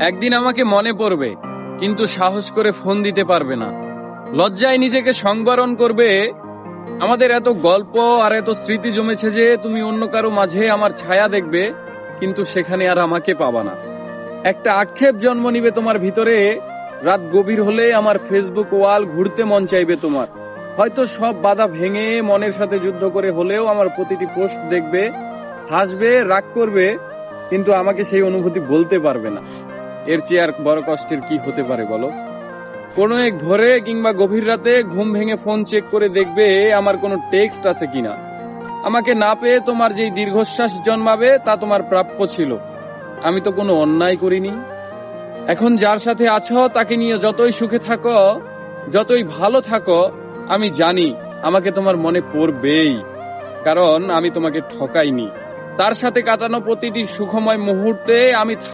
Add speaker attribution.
Speaker 1: একদিন আমাকে মনে পড়বে, কিন্তু সাহস করে ফোন দিতে পারবে না। লজ্জায় নিজেকে সংবরণ করবে। আমাদের এত গল্প আর এত স্মৃতি জমেছে যে তুমি অন্য কারো মাঝে আমার ছায়া দেখবে, কিন্তু সেখানে আর আমাকে পাবা না। একটা আক্ষেপ জন্ম নিবে তোমার ভিতরে। রাত গভীর হলে আমার ফেসবুক ওয়াল ঘুরতে মন চাইবে তোমার। হয়তো সব বাধা ভেঙে মনের সাথে যুদ্ধ করে হলেও আমার প্রতিটি পোস্ট দেখবে, হাসবে, রাগ করবে, কিন্তু আমাকে সেই অনুভূতি বলতে পারবে না। এর চেয়ে আর বড় কষ্টের কি হতে পারে বলো? কোনো এক ভোরে কিংবা গভীর রাতে ঘুম ভেঙে ফোন চেক করে দেখবে আমার কোনো টেক্সট আছে কিনা। আমাকে না পেয়ে তোমার যেই দীর্ঘশ্বাস জন্মাবে তা তোমার প্রাপ্য ছিল। আমি তো কোনো অন্যায় করিনি। এখন যার সাথে আছো তাকে নিয়ে যতই সুখে থাকো, যতই ভালো থাকো, আমি জানি আমাকে তোমার মনে পড়বেই, কারণ আমি তোমাকে ঠকাইনি। তার সাথে কাটানো প্রতিটি সুখময় মুহূর্তে আমি